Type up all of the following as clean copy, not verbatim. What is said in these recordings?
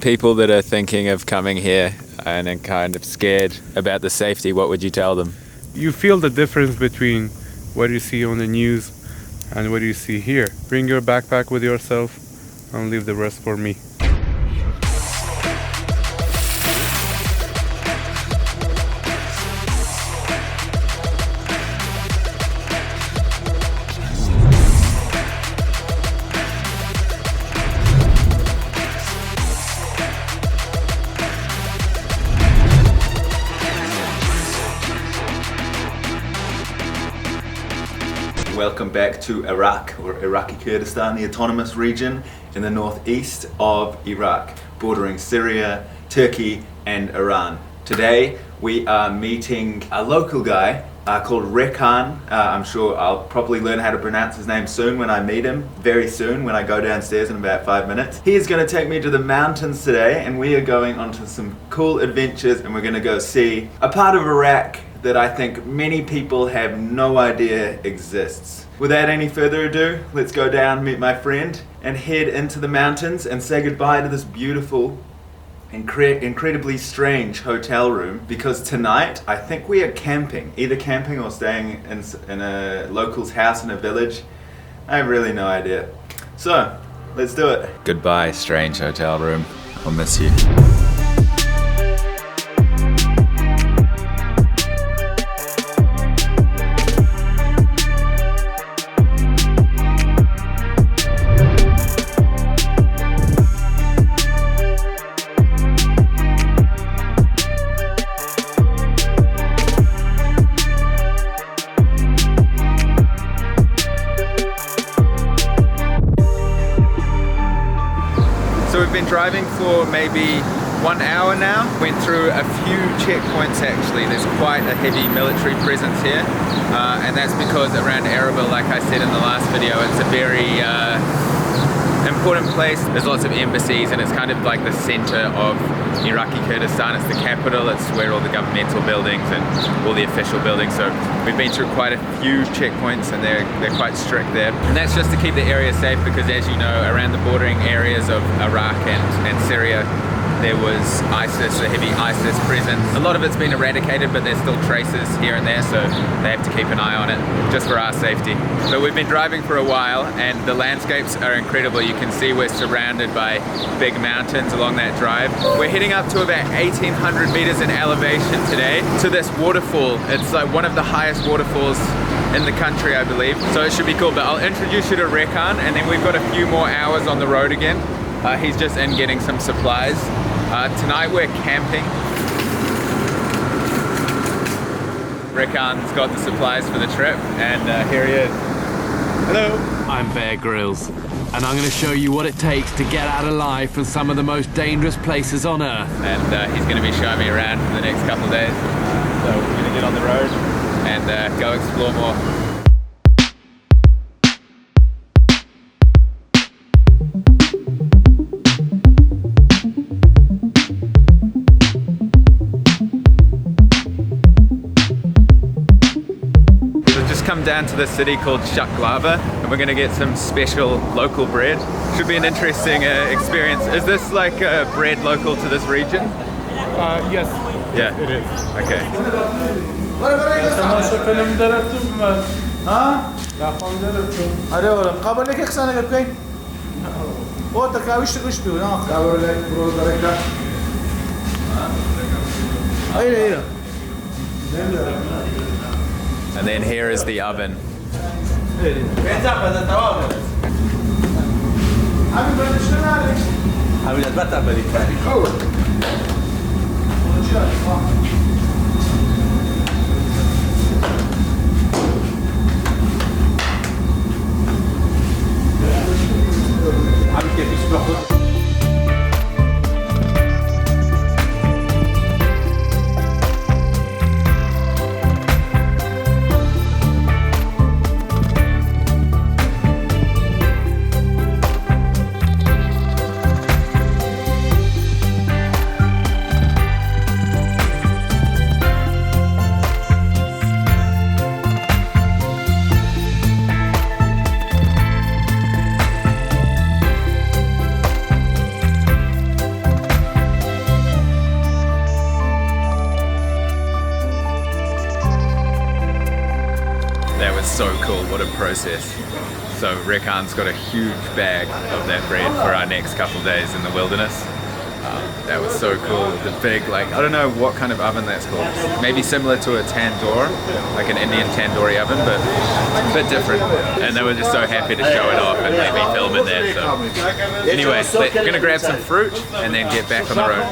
People that are thinking of coming here and are kind of scared about the safety, what would you tell them? You feel the difference between what you see on the news and what you see here. Bring your backpack with yourself and leave the rest for me. Welcome back to Iraq, or Iraqi Kurdistan, the autonomous region in the northeast of Iraq, bordering Syria, Turkey and Iran. Today we are meeting a local guy called Rekan. I'm sure I'll probably learn how to pronounce his name soon when I meet him, very soon when I go downstairs in about 5 minutes. He is going to take me to the mountains today and we are going onto some cool adventures and we're going to go see a part of Iraq that I think many people have no idea exists. Without any further ado, let's go down, meet my friend, and head into the mountains and say goodbye to this beautiful, incredibly strange hotel room, because tonight I think we are camping, either camping or staying in a local's house in a village. I have really no idea. So, let's do it. Goodbye, strange hotel room. I'll miss you. We've been driving for maybe 1 hour now. Went through a few checkpoints actually. There's quite a heavy military presence here, and that's because around Erbil, like I said in the last video, it's a very important place. There's lots of embassies and it's kind of like the center of Iraqi Kurdistan. It's the capital, it's where all the governmental buildings and all the official buildings. So we've been through quite a few checkpoints and they're quite strict there. And that's just to keep the area safe because, as you know, around the bordering areas of Iraq and Syria, there was ISIS, a heavy ISIS presence. A lot of it's been eradicated, but there's still traces here and there, so they have to keep an eye on it, just for our safety. But we've been driving for a while, and the landscapes are incredible. You can see we're surrounded by big mountains along that drive. We're heading up to about 1,800 meters in elevation today to this waterfall. It's like one of the highest waterfalls in the country, I believe. So it should be cool, but I'll introduce you to Rekan, and then we've got a few more hours on the road again. He's just in getting some supplies. Tonight we're camping. Rekan's got the supplies for the trip, and here he is. Hello. I'm Bear Grylls, and I'm going to show you what it takes to get out alive from some of the most dangerous places on Earth. And he's going to be showing me around for the next couple of days. So we're going to get on the road and go explore more. Come down to this city called Shaklava and we're going to get some special local bread. Should be an interesting experience. Is this like bread local to this region? Yes. Yeah. It is. Okay. And then here is the oven. so cool, what a process. So Rekan's got a huge bag of that bread for our next couple days in the wilderness. That was so cool. The big, like, I don't know what kind of oven that's called. Maybe similar to a tandoor, like an Indian tandoori oven, but a bit different. And they were just so happy to show it off and let me film it there. So anyway, we're gonna grab some fruit and then get back on the road.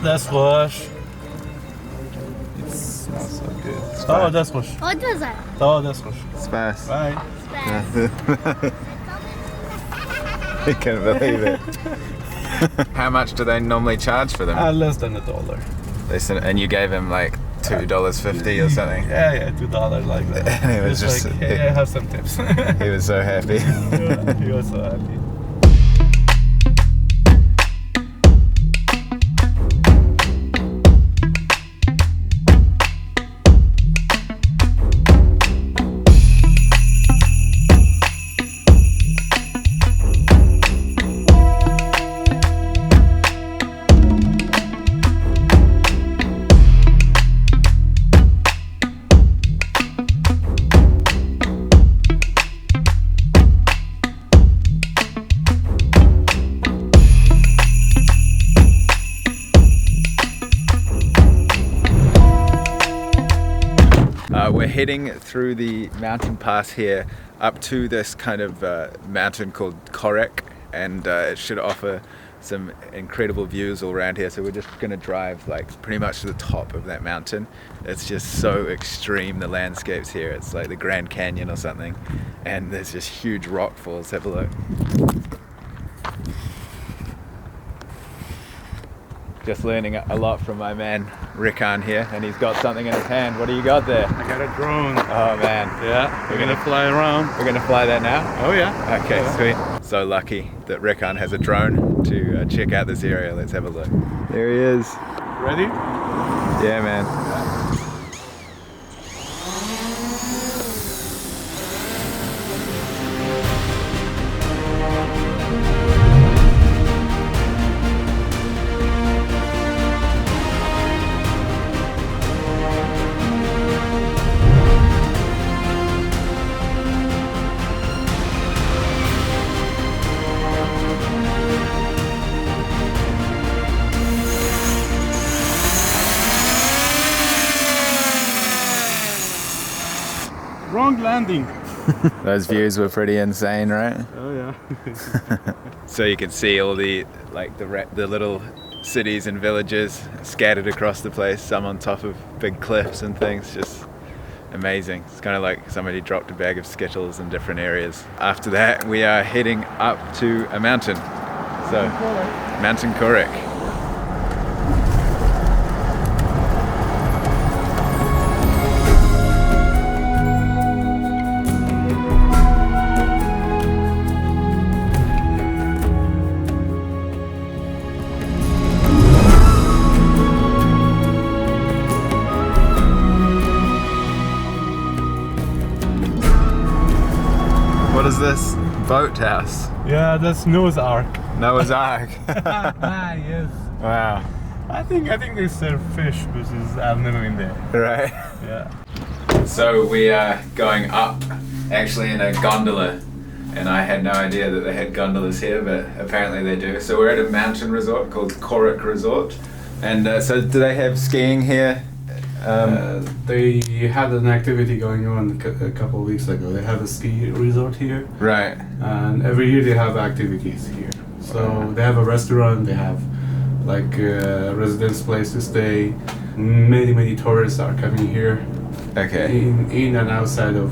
That's wash. It's not so good. Oh, that's wash. What was that? Oh, that's wash. Space. Bye. I can't believe it. How much do they normally charge for them? Less than $1. They said, and you gave him like $2.50 or something. Yeah, $2 like that. And it was just like, hey, I have some tips. he was so happy. Yeah, he was so happy. We're heading through the mountain pass here up to this kind of mountain called Korek, and it should offer some incredible views all around here. So we're just going to drive like pretty much to the top of that mountain. It's just so extreme, the landscapes here. It's like the Grand Canyon or something, and there's just huge rock falls. Have a look. Just learning a lot from my man Rekan here, and he's got something in his hand. What do you got there? I got a drone. Oh man. Yeah, we're gonna fly around. We're gonna fly that now? Oh yeah. Okay, sweet. So lucky that Rekan has a drone to check out this area. Let's have a look. There he is. Ready? Yeah, man. Wrong landing. Those views were pretty insane, right? Oh yeah. So you can see all the the little cities and villages scattered across the place, some on top of big cliffs and things. Just amazing. It's kind of like somebody dropped a bag of Skittles in different areas. After that, we are heading up to a mountain. So, Mountain Korek. What is this? Boathouse? Yeah, that's Noah's Ark. Noah's Ark. Yes. Wow. I think they serve fish, which is I've never been there. Right. Yeah. So we are going up, actually in a gondola, and I had no idea that they had gondolas here, but apparently they do. So we're at a mountain resort called Korek Resort, and so do they have skiing here? They had an activity going on a couple of weeks ago. They have a ski resort here, Right. and every year they have activities here. So they have a restaurant, they have like a residence place to stay. Many tourists are coming here Okay. in and outside of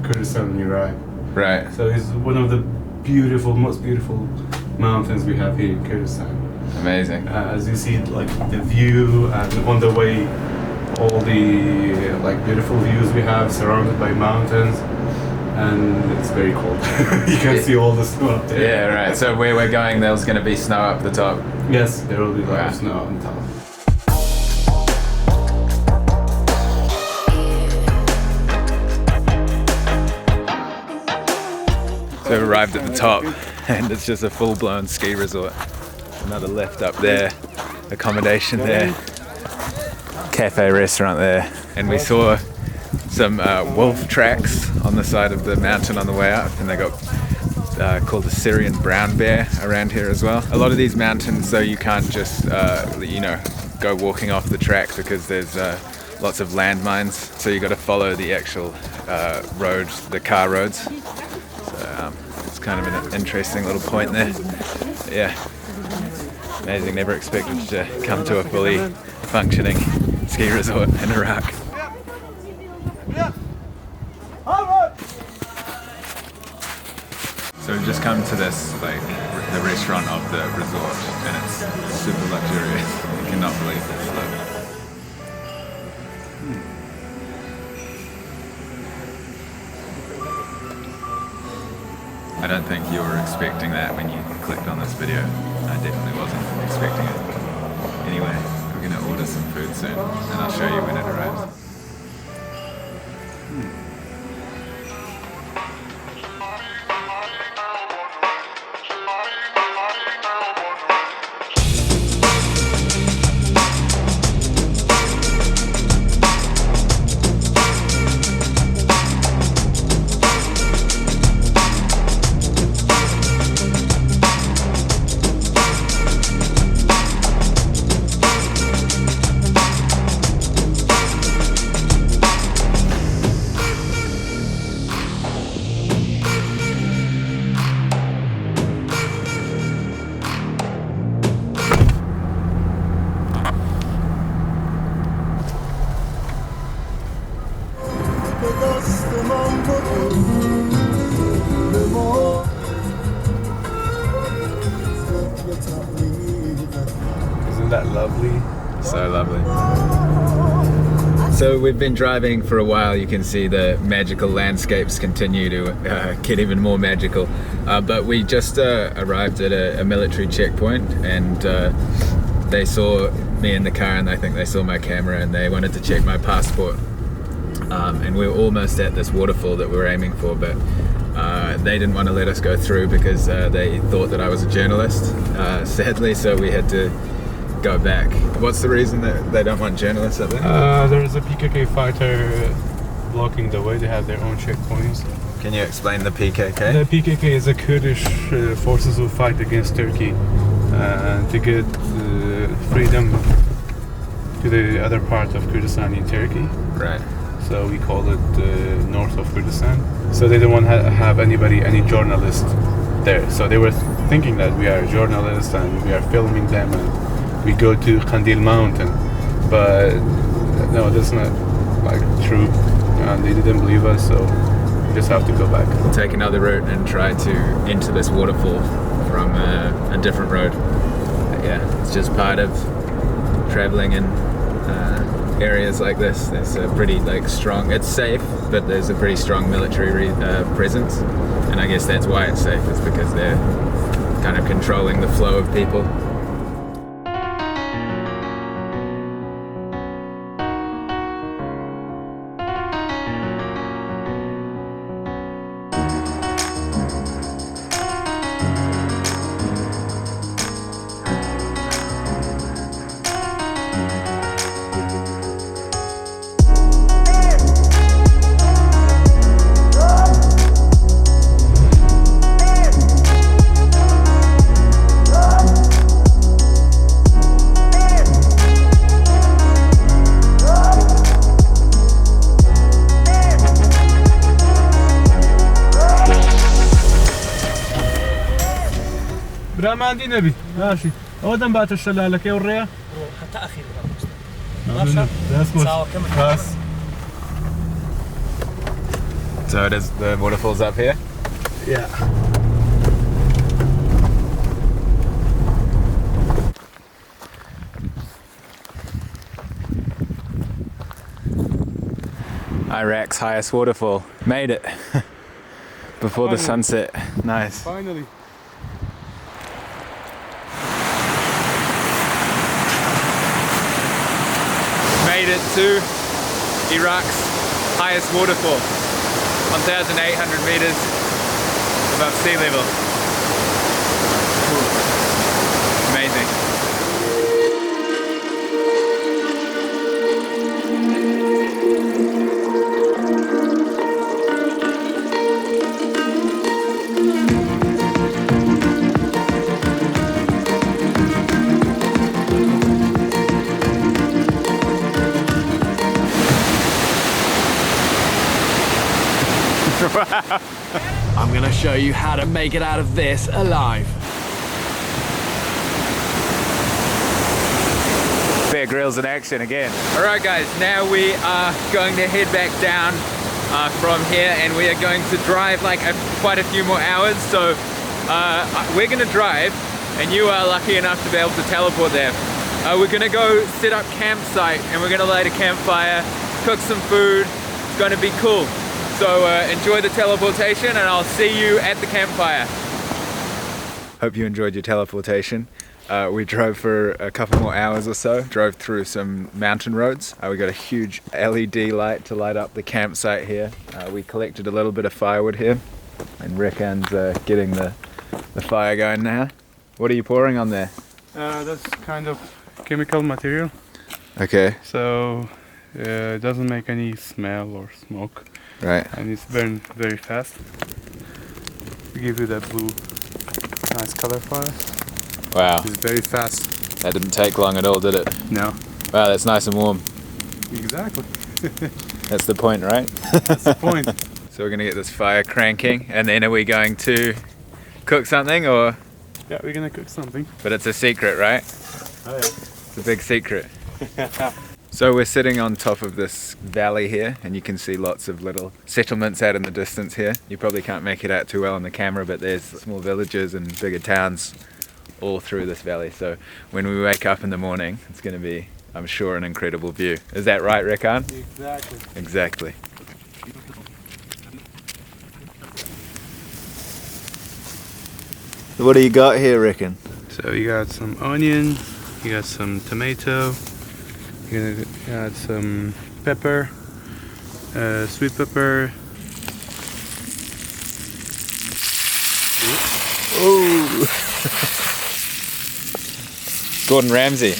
Kurdistan and Iraq. Right. So it's one of the most beautiful mountains we have here in Kurdistan. Amazing. As you see, like the view, and on the way, all the like beautiful views we have, surrounded by mountains, and it's very cold. You can see all the snow up there. Yeah, right. So where we're going, there's going to be snow up the top. Yes, there will be a lot of snow on top. So we arrived at the top, and it's just a full-blown ski resort. Another lift up there, accommodation there, cafe, restaurant there, and we saw some wolf tracks on the side of the mountain on the way up, and they got called the Syrian brown bear around here as well. A lot of these mountains, though, you can't just go walking off the track because there's lots of landmines, so you got to follow the actual roads, the car roads. So it's kind of an interesting little point there. Yeah, amazing. Never expected to come to a fully functioning ski resort in Iraq. So we've just come to this, like, the restaurant of the resort, and it's super luxurious. I cannot believe this. Look. I don't think you were expecting that when you clicked on this video. I definitely wasn't expecting it. Anyway, we're gonna order some food soon, and I'll show you when it arrives. Isn't that lovely? So lovely. So we've been driving for a while. You can see the magical landscapes continue to get even more magical. But we just arrived at a military checkpoint, and they saw me in the car, and I think they saw my camera, and they wanted to check my passport. And we were almost at this waterfall that we were aiming for, but they didn't want to let us go through because they thought that I was a journalist, sadly, so we had to go back. What's the reason that they don't want journalists up there? There is a PKK fighter blocking the way. They have their own checkpoints. Can you explain the PKK? The PKK is a Kurdish forces who fight against Turkey to get freedom to the other part of Kurdistan in Turkey. Right. So we call it north of Kurdistan. So they don't want to have any journalist there. So they were thinking that we are journalists and we are filming them and we go to Kandil Mountain. But no, that's not like true. And they didn't believe us, so we just have to go back. We'll take another route and try to enter this waterfall from a different road. But yeah, it's just part of traveling in areas like this. There's a pretty strong, it's safe, but there's a pretty strong military presence, and I guess that's why it's safe, is because they're kind of controlling the flow of people. ما عندي نبي ماشي اودن بعد الشلالة كي وريها حتى اخير بس So it is, the waterfall's up here? yeah Iraq's highest waterfall. Made it. Before the sunset. Nice. Finally. Made it to Iraq's highest waterfall. 1,800 meters above sea level. Amazing. I'm gonna show you how to make it out of this alive. Bear Grylls in action again. Alright guys, now we are going to head back down from here, and we are going to drive like quite a few more hours. So we're gonna drive, and you are lucky enough to be able to teleport there. We're gonna go set up campsite, and we're gonna light a campfire, cook some food. It's gonna be cool. So enjoy the teleportation, and I'll see you at the campfire. Hope you enjoyed your teleportation. We drove for a couple more hours or so, drove through some mountain roads. We got a huge LED light to light up the campsite here. We collected a little bit of firewood here, and Rekan's getting the fire going now. What are you pouring on there? That's kind of chemical material. Okay. So it doesn't make any smell or smoke. Right. And it's burned very fast. We give you that blue, nice color fire. Wow. It's very fast. That didn't take long at all, did it? No. Wow, that's nice and warm. Exactly. That's the point, right? That's the point. So we're gonna get this fire cranking, and then are we going to cook something, or? Yeah, we're gonna cook something. But it's a secret, right? Oh yeah. It's a big secret. So we're sitting on top of this valley here, and you can see lots of little settlements out in the distance here. You probably can't make it out too well on the camera, but there's small villages and bigger towns all through this valley. So when we wake up in the morning, it's going to be, I'm sure, an incredible view. Is that right, Rekan? Exactly. Exactly. What do you got here, Rekan? So you got some onion, you got some tomato, you got some pepper, sweet pepper. Ooh. Gordon Ramsay.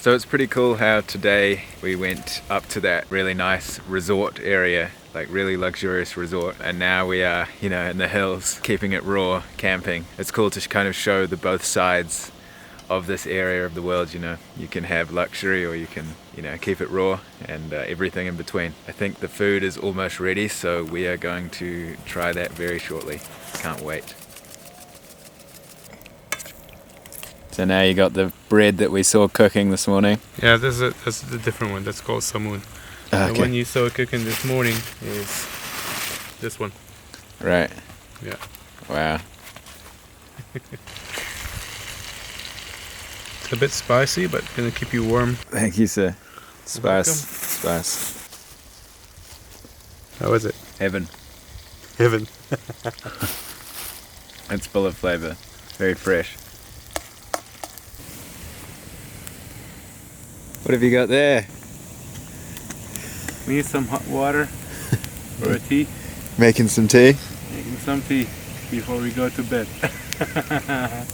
So it's pretty cool how today we went up to that really nice resort area, like really luxurious resort, and now we are, you know, in the hills, keeping it raw, camping. It's cool to kind of show the both sides of this area of the world. You know, you can have luxury, or you can, you know, keep it raw, and everything in between. I think the food is almost ready, so we are going to try that very shortly. Can't wait. So now you got the bread that we saw cooking this morning. Yeah, that's the different one. That's called Amooni. Okay. The one you saw cooking this morning is this one. Right. Yeah. Wow. It's a bit spicy, but gonna keep you warm. Thank you, sir. Spice. Welcome. Spice. How is it? Heaven. Heaven. It's full of flavor. Very fresh. What have you got there? We need some hot water for a tea. Making some tea? Making some tea before we go to bed.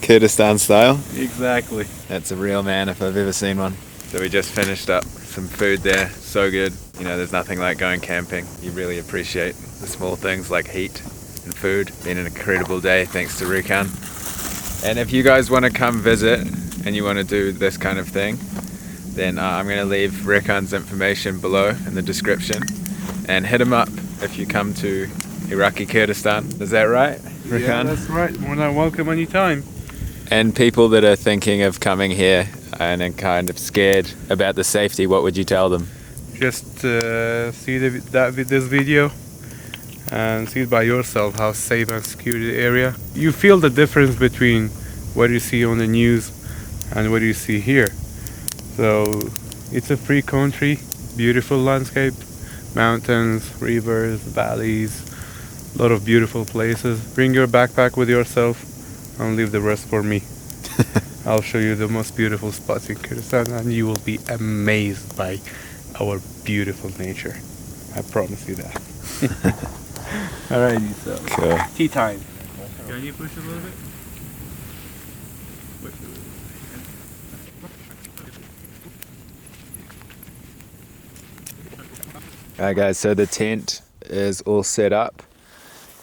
Kurdistan style? Exactly. That's a real man if I've ever seen one. So we just finished up some food there. So good. You know, there's nothing like going camping. You really appreciate the small things like heat and food. Been an incredible day thanks to Rekan. And if you guys want to come visit and you want to do this kind of thing, then I'm going to leave Rekan's information below in the description, and hit him up if you come to Iraqi Kurdistan. Is that right, Rekan? Yeah, that's right. More than welcome anytime. And people that are thinking of coming here and are kind of scared about the safety, what would you tell them? Just see this video and see it by yourself, how safe and secure the area. You feel the difference between what you see on the news And what do you see here? So it's a free country, beautiful landscape, mountains, rivers, valleys, a lot of beautiful places. Bring your backpack with yourself and leave the rest for me. I'll show you the most beautiful spots in Kurdistan and you will be amazed by our beautiful nature. I promise you that. Alrighty, so Cool. tea time. Can you push a little bit? Alright guys, so the tent is all set up.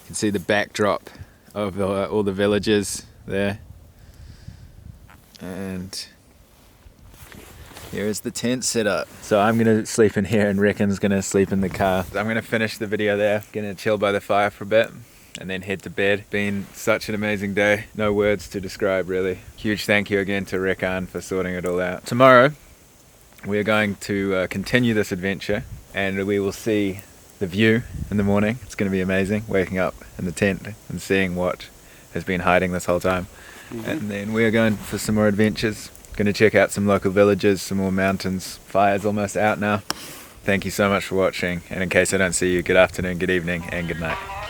You can see the backdrop of all the villages there. And here is the tent set up. So I'm gonna sleep in here and Rekan's gonna sleep in the car. I'm gonna finish the video there, gonna chill by the fire for a bit and then head to bed. Been such an amazing day, no words to describe really. Huge thank you again to Rekan for sorting it all out. Tomorrow we are going to continue this adventure and we will see the view in the morning. It's going to be amazing, waking up in the tent and seeing what has been hiding this whole time. And then we are going for some more adventures. Going to check out some local villages, some more mountains. Fire's almost out now. Thank you so much for watching, and in case I don't see you, good afternoon, good evening, and good night.